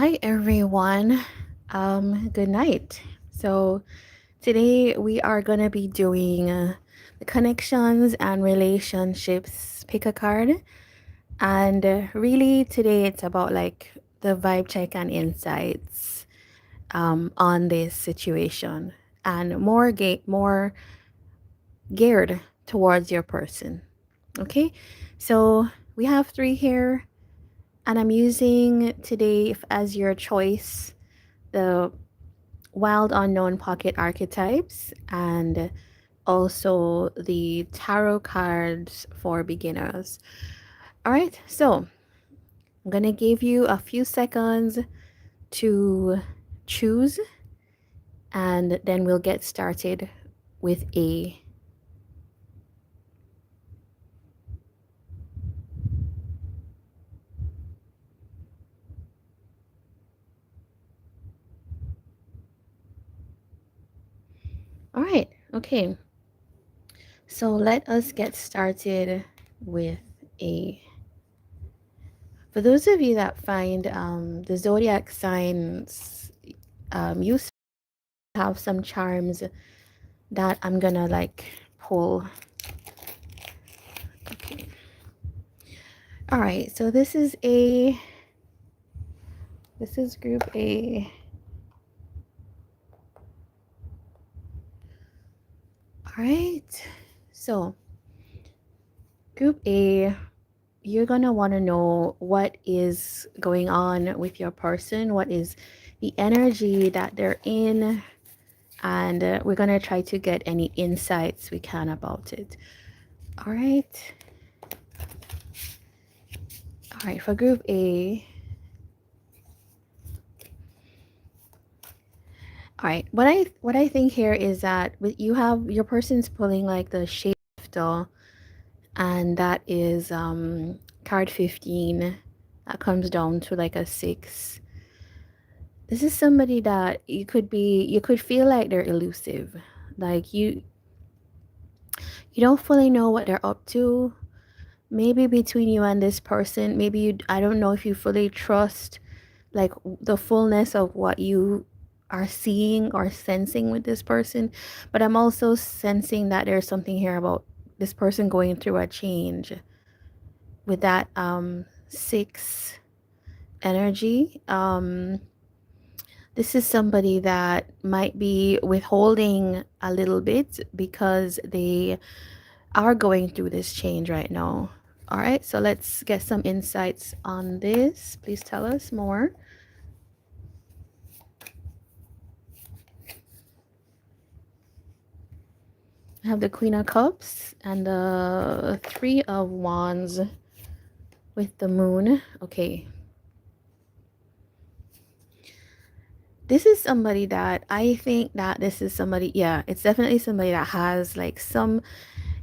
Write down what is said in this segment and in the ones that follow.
Hi everyone. Good night. So today we are gonna be doing the connections and relationships. Pick a card, and really today it's about like the vibe check and insights on this situation, and more geared towards your person. Okay, so we have three here, and I'm using today as your choice the wild unknown pocket archetypes and also the tarot cards for beginners. All right, so I'm gonna give you a few seconds to choose, and then we'll get started with a. All right, okay, so let us get started with a. For those of you that find the zodiac signs useful, have some charms that I'm gonna like pull. Okay. All right. So this is group A. All right. So group A, you're gonna want to know what is going on with your person, what is the energy that they're in, and we're gonna try to get any insights we can about it. All right. All right. For group A, all right. What I think here is that with you have your person's pulling like the shifter, and that is card 15. That comes down to like a 6. This is somebody that you could feel like they're elusive. Like you don't fully know what they're up to. Maybe between you and this person, maybe you I don't know if you fully trust like the fullness of what you are seeing or sensing with this person, but I'm also sensing that there's something here about this person going through a change with that 6 energy. This is somebody that might be withholding a little bit because they are going through this change right now. All right, so let's get some insights on this. Please tell us more. I have the Queen of Cups and the Three of Wands with the Moon. Okay. This is somebody that I think that this is somebody, yeah, it's definitely somebody that has like some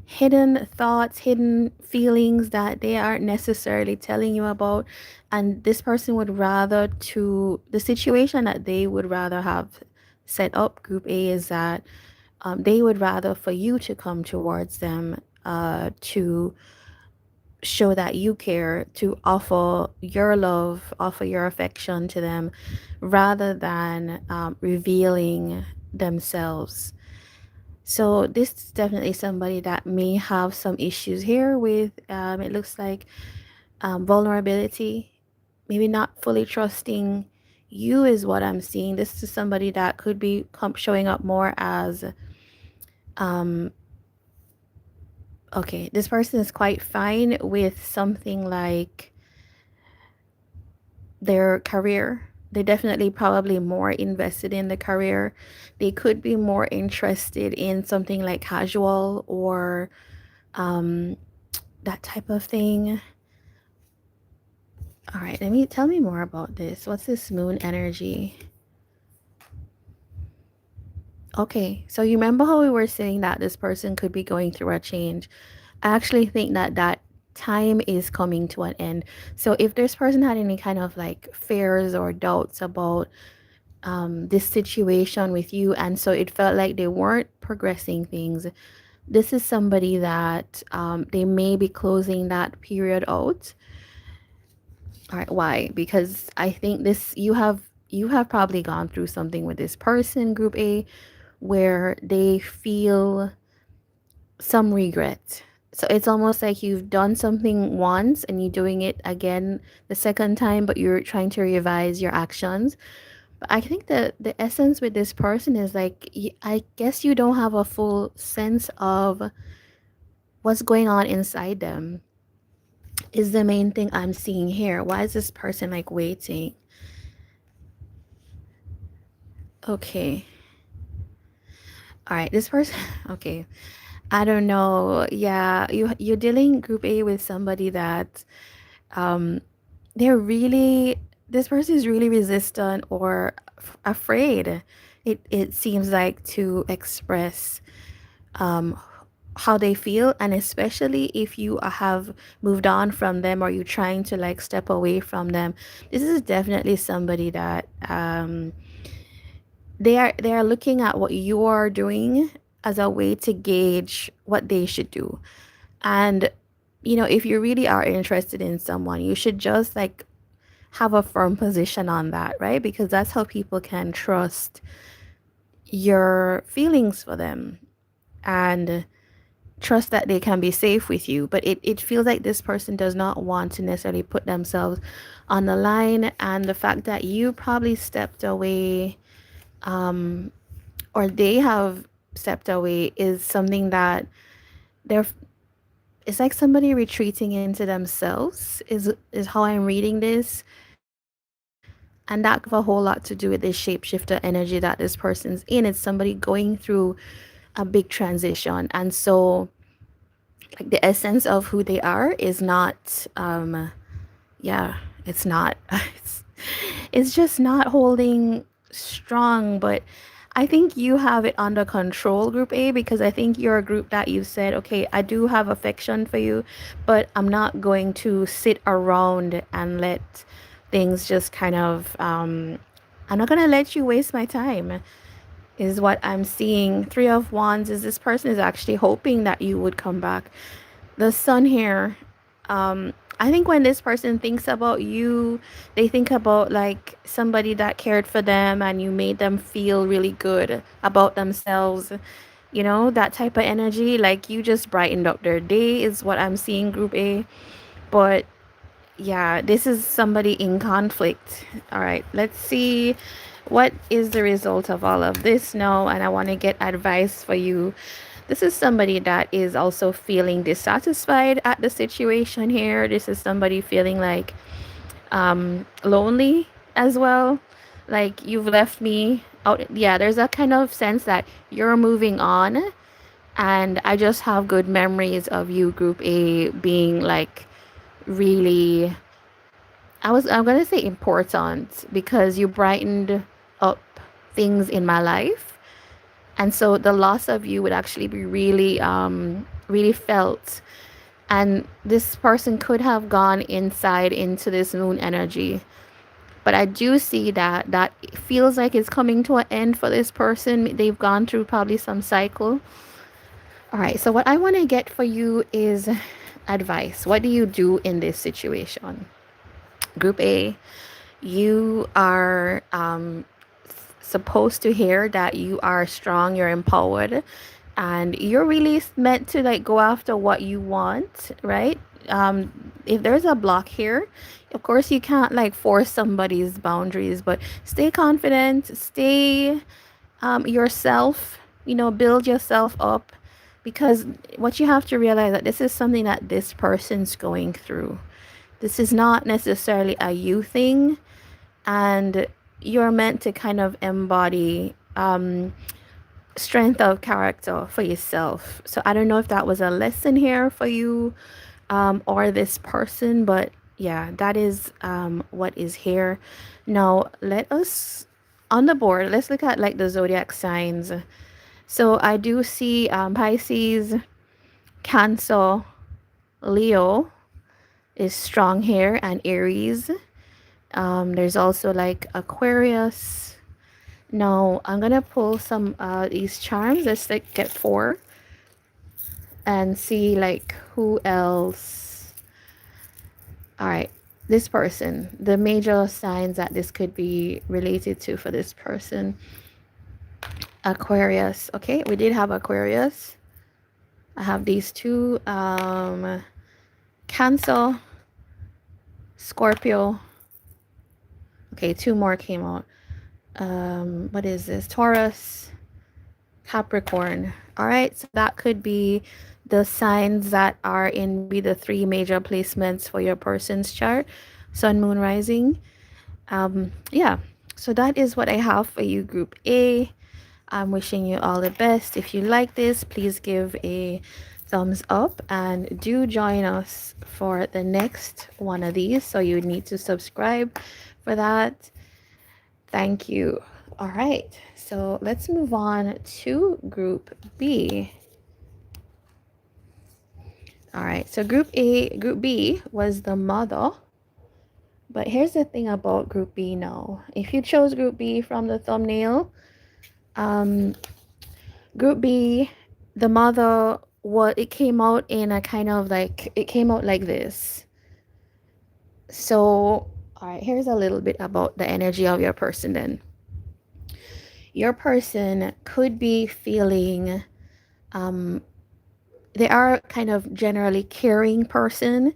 hidden thoughts, hidden feelings that they aren't necessarily telling you about. And this person would rather to, the situation that they would rather have set up, group A, is that they would rather for you to come towards them to show that you care, to offer your love, offer your affection to them, rather than revealing themselves. So this is definitely somebody that may have some issues here with, it looks like vulnerability, maybe not fully trusting you is what I'm seeing. This is somebody that could be showing up more as, um, okay, this person is quite fine with something like their career. They definitely probably more invested in the career. They could be more interested in something like casual or um, that type of thing. All right, tell me more about this. What's this moon energy? Okay, so you remember how we were saying that this person could be going through a change? I actually think that that time is coming to an end. So if this person had any kind of like fears or doubts about this situation with you, and so it felt like they weren't progressing things, this is somebody that they may be closing that period out. All right, why? Because I think this you have probably gone through something with this person, group A, where they feel some regret. So it's almost like you've done something once and you're doing it again the second time, but you're trying to revise your actions. But I think the essence with this person is like, I guess you don't have a full sense of what's going on inside them, is the main thing I'm seeing here. Why is this person like waiting? Okay. All right, this person, okay. I don't know. Yeah, you're dealing group A with somebody that um they're really, this person is really resistant or afraid. It seems like, to express um how they feel, and especially if you have moved on from them or you're trying to like step away from them. This is definitely somebody that they are looking at what you are doing as a way to gauge what they should do. And if you really are interested in someone, you should just like have a firm position on that, right? Because that's how people can trust your feelings for them and trust that they can be safe with you. But it feels like this person does not want to necessarily put themselves on the line. And the fact that you probably stepped away, or they have stepped away, is something that they're it's like somebody retreating into themselves, is how I'm reading this. And that could have a whole lot to do with this shapeshifter energy that this person's in. It's somebody going through a big transition. And so, like, the essence of who they are is not, yeah, it's not, it's just not holding strong. But I think you have it under control, group A, because I think you're a group that you said, okay, I do have affection for you, but I'm not going to sit around and let things just kind of, I'm not going to let you waste my time, is what I'm seeing. Three of Wands is this person is actually hoping that you would come back. The sun here, I think when this person thinks about you, they think about like somebody that cared for them and you made them feel really good about themselves. That type of energy, like you just brightened up their day, is what I'm seeing, group A. But yeah, this is somebody in conflict. All right, let's see what is the result of all of this now. And I want to get advice for you. This is somebody that is also feeling dissatisfied at the situation here. This is somebody feeling like lonely as well. Like, you've left me out. Yeah, there's a kind of sense that you're moving on. And I just have good memories of you, group A, being like really, I'm gonna say important, because you brightened up things in my life. And so the loss of you would actually be really really felt. And this person could have gone inside into this moon energy. But I do see that feels like it's coming to an end for this person. They've gone through probably some cycle. All right, so what I want to get for you is advice. What do you do in this situation? Group A, you are supposed to hear that you are strong, you're empowered, and you're really meant to like go after what you want, right? If there's a block here, of course you can't like force somebody's boundaries, but stay confident, stay yourself, build yourself up, because what you have to realize, that this is something that this person's going through. This is not necessarily a you thing, and you're meant to kind of embody strength of character for yourself. So I don't know if that was a lesson here for you, or this person, but yeah, that is what is here. Now, let us, on the board, let's look at like the zodiac signs. So I do see Pisces, Cancer, Leo is strong here, and Aries. There's also like Aquarius. Now I'm gonna pull some these charms. Let's like get four and see like who else. All right. this person, the major signs that this could be related to for this person. Aquarius. Okay, we did have Aquarius. I have these two. Cancer, Scorpio. Okay, two more came out. What is this? Taurus, Capricorn. All right, so that could be the signs that are in maybe the three major placements for your person's chart: Sun, Moon, Rising. Yeah, so that is what I have for you, Group A. I'm wishing you all the best. If you like this, please give a thumbs up and do join us for the next one of these. So you need to subscribe for that. Thank you. All right, so let's move on to Group B. All right, so Group B was the mother. But here's the thing about Group B now. If you chose Group B from the thumbnail, um, Group B, the mother, what it came out in a kind of like, it came out like this. So, all right, here's a little bit about the energy of your person then. Your person could be feeling, they are kind of generally caring person.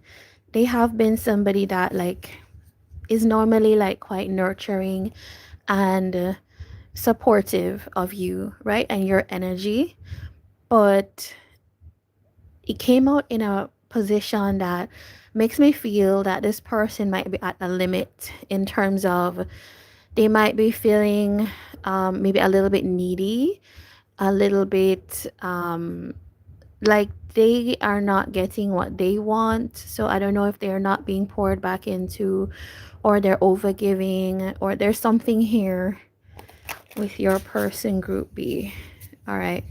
They have been somebody that like is normally like quite nurturing and supportive of you, right? And your energy. But it came out in a position that makes me feel that this person might be at a limit in terms of they might be feeling maybe a little bit needy, a little bit like they are not getting what they want. So I don't know if they're not being poured back into, or they're overgiving, or there's something here with your person, Group B. All right.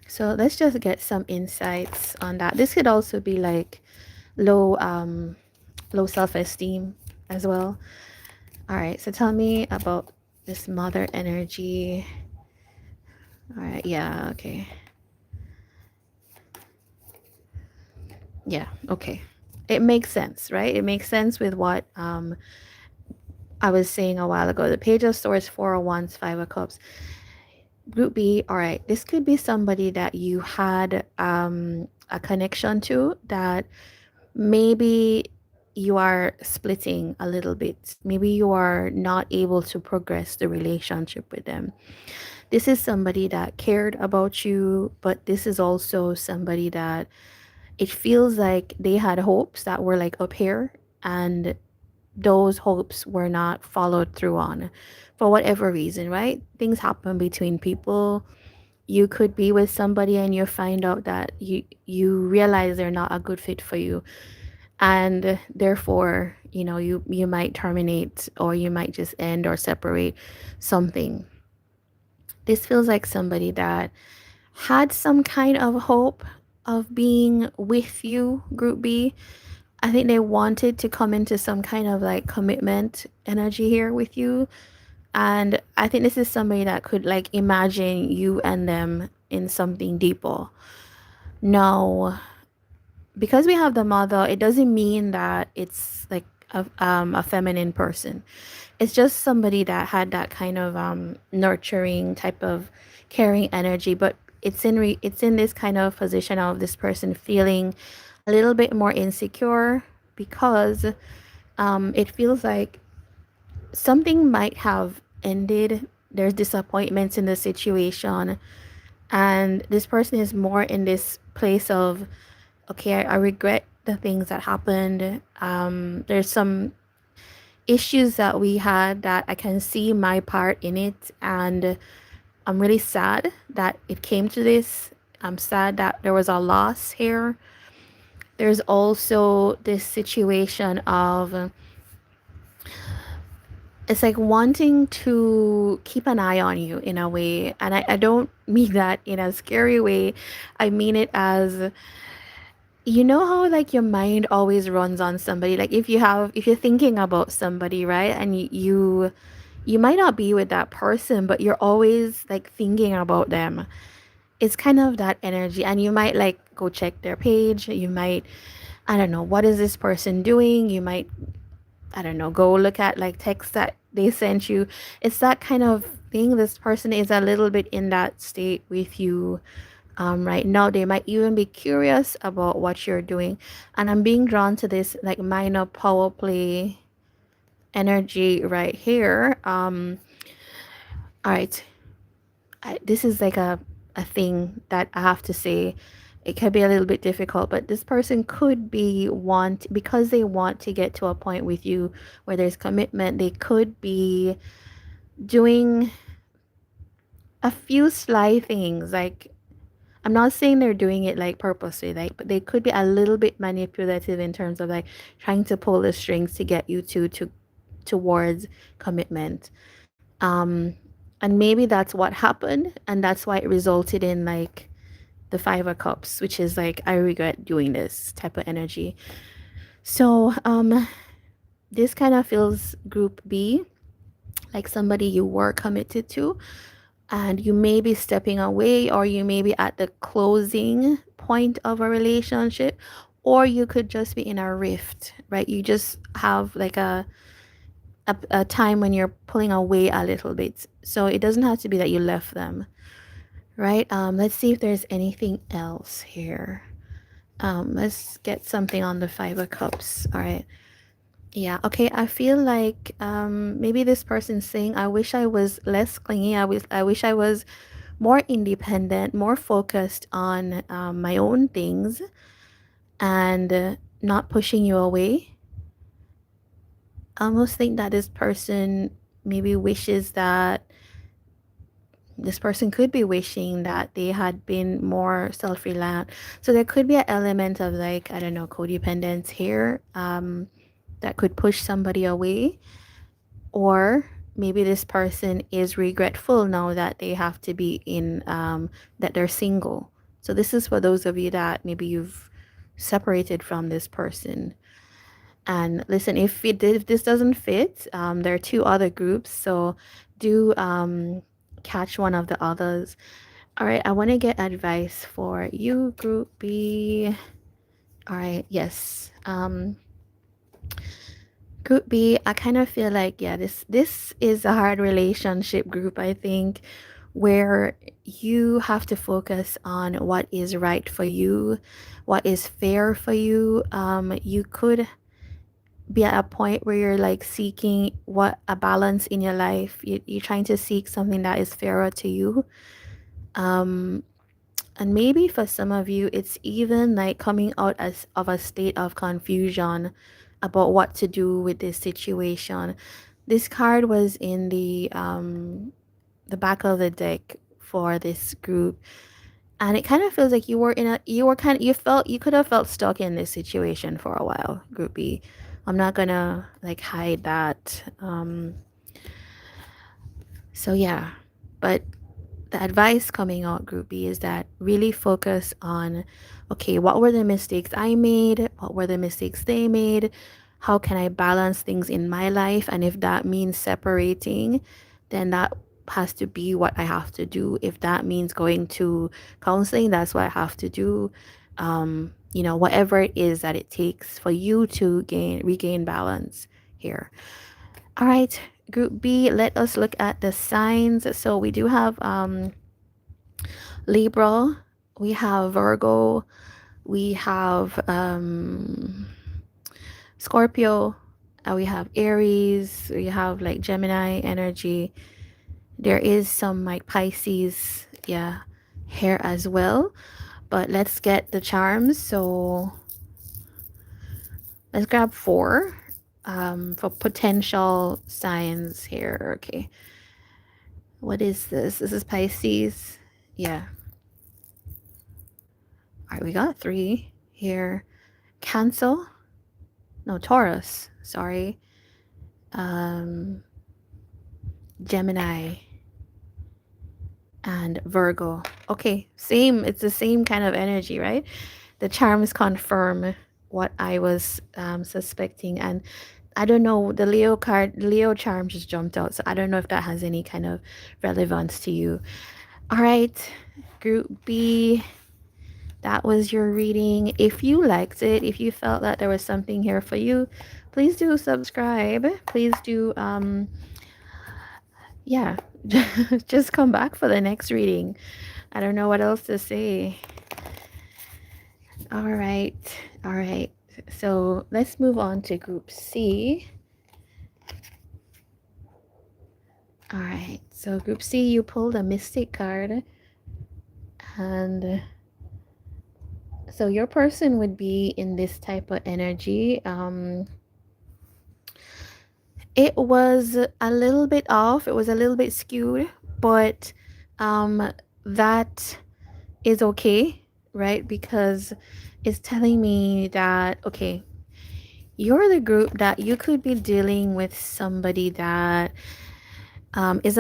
So let's just get some insights on that. This could also be like low self-esteem as well. All right, so tell me about this mother energy. All right, yeah, okay. Yeah, okay. It makes sense, right? It makes sense with what I was saying a while ago. The Page of Swords, Four of Wands, Five of Cups. Group B, all right, this could be somebody that you had a connection to that maybe you are splitting a little bit. Maybe you are not able to progress the relationship with them. This is somebody that cared about you, but this is also somebody that it feels like they had hopes that were like up here, and those hopes were not followed through on for whatever reason, right? Things happen between people. You could be with somebody and you find out that you realize they're not a good fit for you, and therefore you might terminate, or you might just end or separate something. This feels like somebody that had some kind of hope of being with you, Group B. I think they wanted to come into some kind of like commitment energy here with you. And I think this is somebody that could like imagine you and them in something deeper. Now, because we have the mother, it doesn't mean that it's like a feminine person. It's just somebody that had that kind of nurturing type of caring energy, but it's in this kind of position of this person feeling a little bit more insecure, because it feels like something might have ended. There's disappointments in the situation, and this person is more in this place of, okay, I regret the things that happened. There's some issues that we had that I can see my part in it, and I'm really sad that it came to this. I'm sad that there was a loss here. There's also this situation of, it's like wanting to keep an eye on you in a way, and I don't mean that in a scary way. I mean it as, you know how like your mind always runs on somebody, like if you're thinking about somebody, right, and you might not be with that person, but you're always like thinking about them. It's kind of that energy, and you might like go check their page. You might, I don't know, what is this person doing? You might I don't know, go look at like texts that they sent you. It's that kind of thing. This person is a little bit in that state with you right now. They might even be curious about what you're doing. And I'm being drawn to this like minor power play energy right here. All right. This is like a thing that I have to say. It can be a little bit difficult, but this person could be because they want to get to a point with you where there's commitment. They could be doing a few sly things. Like, I'm not saying they're doing it like purposely, like, but they could be a little bit manipulative in terms of like trying to pull the strings to get you to towards commitment. Um, and maybe that's what happened, and that's why it resulted in like the Five of Cups, which is like, I regret doing this type of energy. So, this kind of feels group B, like somebody you were committed to, and you may be stepping away, or you may be at the closing point of a relationship, or you could just be in a rift, right? You just have like a time when you're pulling away a little bit. So it doesn't have to be that you left them, right? Let's see if there's anything else here. Let's get something on the Five of Cups. All right. Yeah. Okay. I feel like maybe this person's saying, "I wish I was less clingy. I wish I was more independent, more focused on my own things, and not pushing you away." I almost think that this person maybe wishes that this person could be wishing that they had been more self-reliant. So there could be an element of like, I don't know, codependence here, that could push somebody away. Or maybe this person is regretful now that they have to be in, that they're single. So this is for those of you that maybe you've separated from this person. And listen, if this doesn't fit, there are two other groups, so do catch one of the others. All right, I want to get advice for you, Group B. All right, yes. Group B, I kind of feel like, yeah, this is a hard relationship group, I think, where you have to focus on what is right for you, what is fair for you. You could be at a point where you're like seeking what a balance in your life. You're trying to seek something that is fairer to you. Um, and maybe for some of you, it's even like coming out as of a state of confusion about what to do with this situation. This card was in the back of the deck for this group, and it kind of feels like you could have felt stuck in this situation for a while, Group B. I'm not gonna like hide that. So yeah, but the advice coming out, Group B, is that really focus on, okay, what were the mistakes I made? What were the mistakes they made? How can I balance things in my life? And if that means separating, then that has to be what I have to do. If that means going to counseling, that's what I have to do. Whatever it is that it takes for you to regain balance here. All right, Group B, let us look at the signs. So we do have Libra, we have Virgo, we have Scorpio, we have Aries, we have like Gemini energy. There is some like Pisces, yeah, here as well. But let's get the charms. So let's grab four for potential signs here. Okay. What is this? This is Pisces. Yeah. All right, we got three here. Cancel. No, Taurus. Sorry. Gemini and Virgo. Okay, same. It's the same kind of energy, right? The charms confirm what I was suspecting. And I don't know, the Leo card, Leo charm just jumped out. So I don't know if that has any kind of relevance to you. All right, Group B, that was your reading. If you liked it, if you felt that there was something here for you, please do subscribe. Please do yeah, just come back for the next reading. I don't know what else to say. All right. All right. So let's move on to group C. All right. So group C, you pulled a mystic card. And so your person would be in this type of energy. It was a little bit off. It was a little bit skewed, but that is okay, right? Because it's telling me that, okay, you're the group that you could be dealing with somebody that is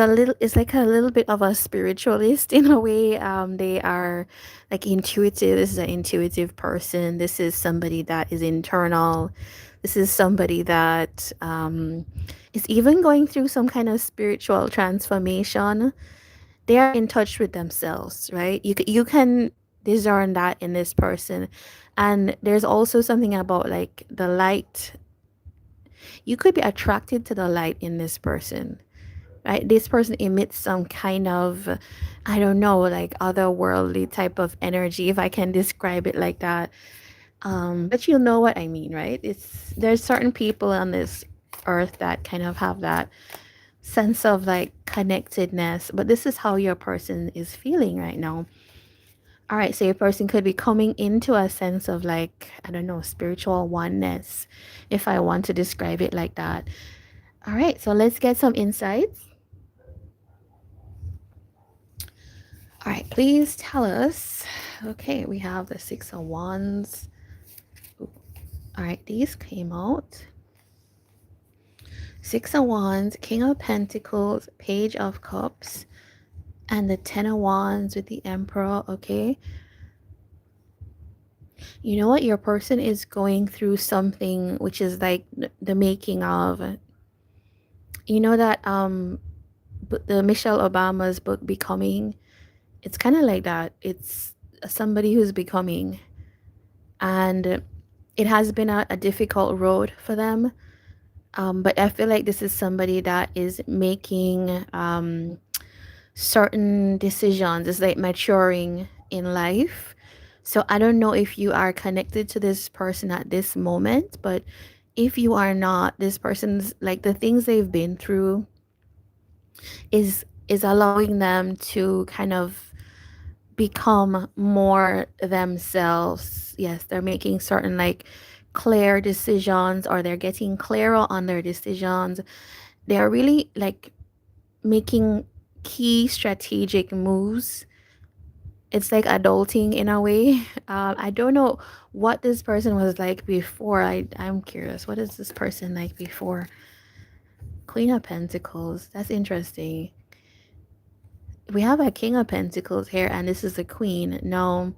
like a little bit of a spiritualist in a way. They are like intuitive. This is an intuitive person. This is somebody that is internal. This is somebody that is even going through some kind of spiritual transformation. They are in touch with themselves, right? You can discern that in this person. And there's also something about like the light. You could be attracted to the light in this person, right? This person emits some kind of, I don't know, like otherworldly type of energy, if I can describe it like that. But you'll know what I mean, right? There's certain people on this earth that kind of have that sense of like connectedness, but this is how your person is feeling right now. All right, so your person could be coming into a sense of like, I don't know, spiritual oneness, if I want to describe it like that. All right, so let's get some insights. All right, please tell us. Okay, we have the Six of Wands. Ooh. All right, these came out. Six of Wands, King of Pentacles, Page of Cups, and the Ten of Wands with the Emperor, okay? You know what? Your person is going through something which is like the making of, you know that the Michelle Obama's book Becoming, it's kind of like that. It's somebody who's becoming, and it has been a difficult road for them. But I feel like this is somebody that is making certain decisions. It's like maturing in life. So I don't know if you are connected to this person at this moment, but if you are not, this person's like the things they've been through is allowing them to kind of become more themselves. Yes, they're making certain like clear decisions, or they're getting clearer on their decisions. They're really like making key strategic moves. It's like adulting in a way. I don't know what this person was like before. I'm curious. What is this person like before? Queen of Pentacles. That's interesting. We have a King of Pentacles here, and this is a Queen. No.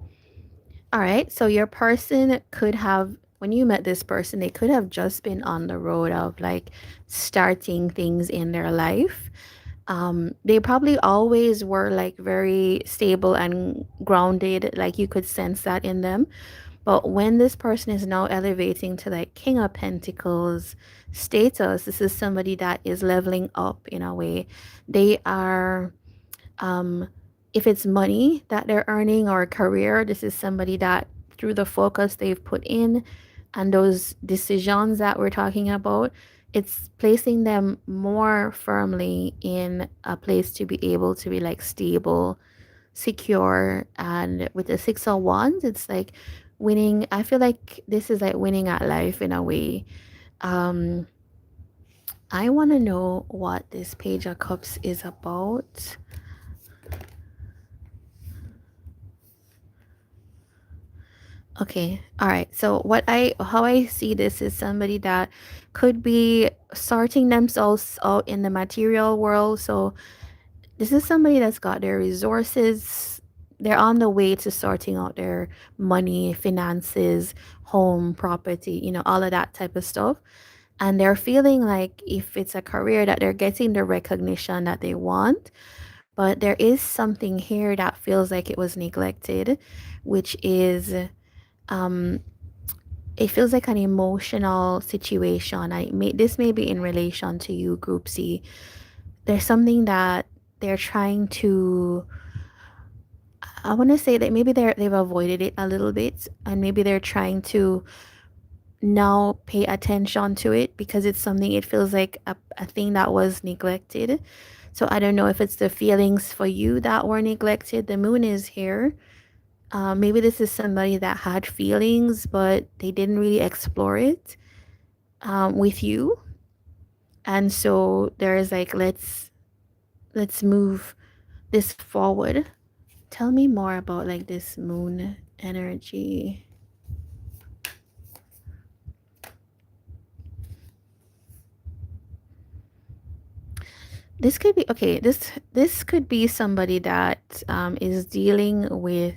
All right. So your person could have, when you met this person, they could have just been on the road of like starting things in their life. They probably always were like very stable and grounded, like you could sense that in them. But when this person is now elevating to like King of Pentacles status, this is somebody that is leveling up in a way. They are, um, if it's money that they're earning or a career, this is somebody that through the focus they've put in and those decisions that we're talking about, it's placing them more firmly in a place to be able to be like stable, secure. And with the Six of Wands, it's like winning. I feel like this is like winning at life in a way. um I want to know what this Page of Cups is about. Okay. All right. So how I see this is somebody that could be sorting themselves out in the material world. So this is somebody that's got their resources. They're on the way to sorting out their money, finances, home, property, all of that type of stuff. And they're feeling like if it's a career that they're getting the recognition that they want, but there is something here that feels like it was neglected, which is um it feels like an emotional situation. This may be in relation to you, Group C. There's something that they're trying to. I want to say that maybe they've avoided it a little bit, and maybe they're trying to now pay attention to it because it's something. It feels like a thing that was neglected. So I don't know if it's the feelings for you that were neglected. The moon is here. Maybe this is somebody that had feelings, but they didn't really explore it with you. And so there's like, let's move this forward. Tell me more about like this moon energy. This could be okay. This could be somebody that is dealing with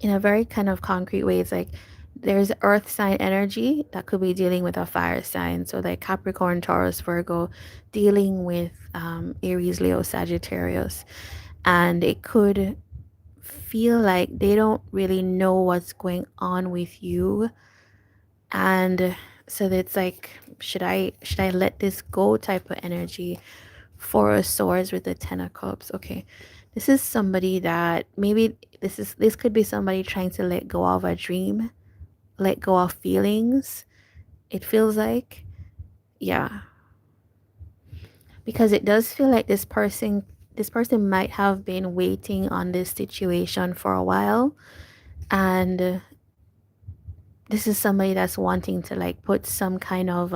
in a very kind of concrete way. It's like there's earth sign energy that could be dealing with a fire sign. So like Capricorn, Taurus, Virgo, dealing with Aries, Leo, Sagittarius, and it could feel like they don't really know what's going on with you, and so it's like should I let this go type of energy. Four of Swords with the Ten of Cups. Okay, this is somebody that maybe this could be somebody trying to let go of a dream, let go of feelings. It feels like, yeah, because it does feel like this person might have been waiting on this situation for a while, and this is somebody that's wanting to like put some kind of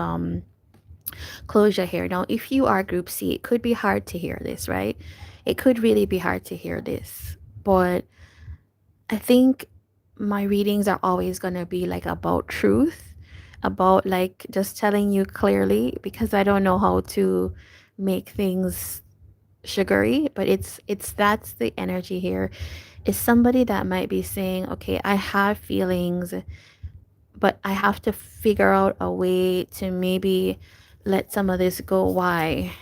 closure here. Now, if you are Group C, it could be hard to hear this, right? It could really be hard to hear this. But I think my readings are always going to be like about truth, about like just telling you clearly, because I don't know how to make things sugary, but it's that's the energy here. Is somebody that might be saying, okay, I have feelings, but I have to figure out a way to maybe let some of this go. Why?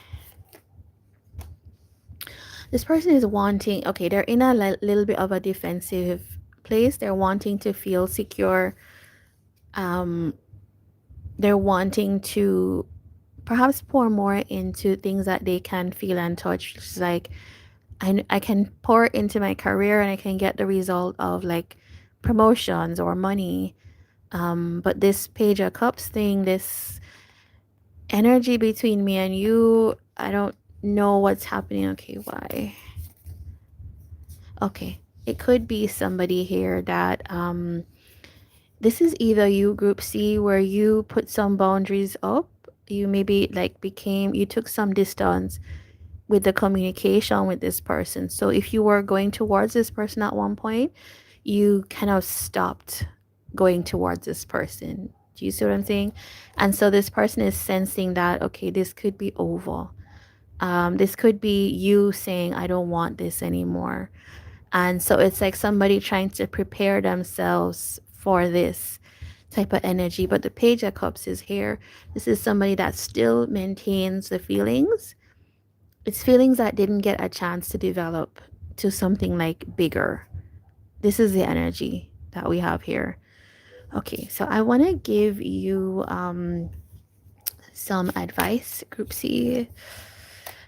This person is wanting, okay, they're in a little bit of a defensive place. They're wanting to feel secure. Um, they're wanting to perhaps pour more into things that they can feel and touch. It's like, I can pour into my career and I can get the result of like promotions or money. But this Page of Cups thing, this energy between me and you, I don't know what's happening. Okay, why? Okay, it could be somebody here that this is either you, Group C, where you put some boundaries up. You maybe like you took some distance with the communication with this person. So if you were going towards this person at one point, you kind of stopped going towards this person. Do you see what I'm saying? And so this person is sensing that, okay, this could be over. This could be you saying, I don't want this anymore. And so it's like somebody trying to prepare themselves for this type of energy. But the Page of Cups is here. This is somebody that still maintains the feelings. It's feelings that didn't get a chance to develop to something like bigger. This is the energy that we have here. Okay, so I want to give you some advice, Group C.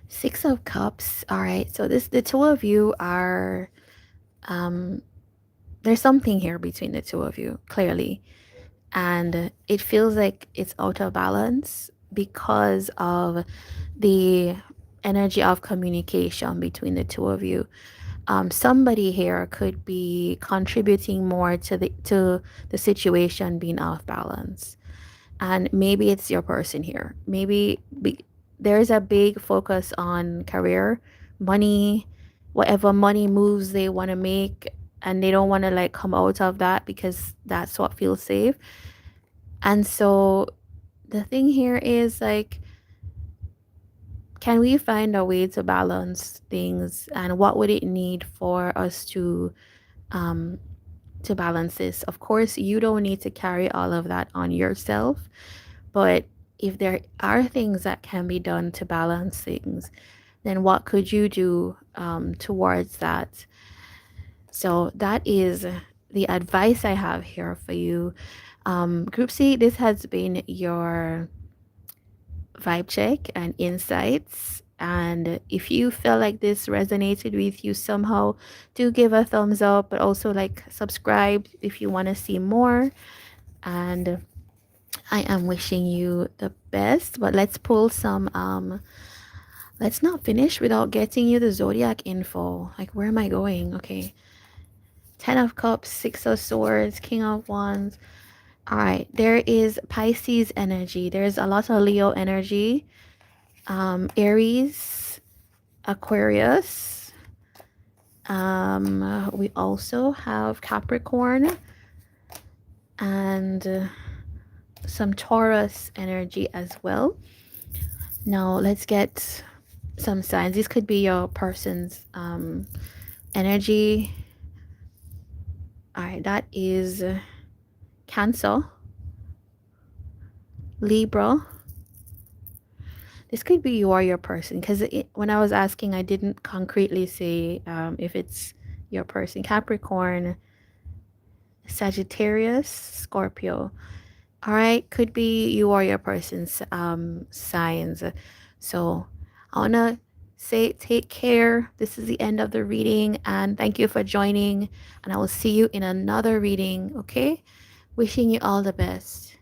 Six of Cups. All right, so the two of you are um, there's something here between the two of you, clearly. And it feels like it's out of balance because of the energy of communication between the two of you. Somebody here could be contributing more to the situation being off balance, and maybe it's your person here. There's a big focus on career, money, whatever money moves they want to make, and they don't want to like come out of that because that's what feels safe. And so the thing here is like, can we find a way to balance things, and what would it need for us um to balance this? Of course, you don't need to carry all of that on yourself, but if there are things that can be done to balance things, then what could you do towards that? So that is the advice I have here for you. Group C, this has been your vibe check and insights. And if you feel like this resonated with you somehow, do give a thumbs up, but also like subscribe if you want to see more. And I am wishing you the best. But let's pull some let's not finish without getting you the zodiac info. Like, where am I going? Okay. 10 of Cups, 6 of Swords, King of Wands. All right. There is Pisces energy. There's a lot of Leo energy. Aries, Aquarius. We also have Capricorn and some Taurus energy as well. Now let's get some signs. This could be your person's energy. All right, that is Cancer, Libra. This could be you or your person, because when I was asking, I didn't concretely say if it's your person. Capricorn, Sagittarius, Scorpio. All right, could be you or your person's signs. So I want to say take care. This is the end of the reading, and thank you for joining. And I will see you in another reading, okay? Wishing you all the best.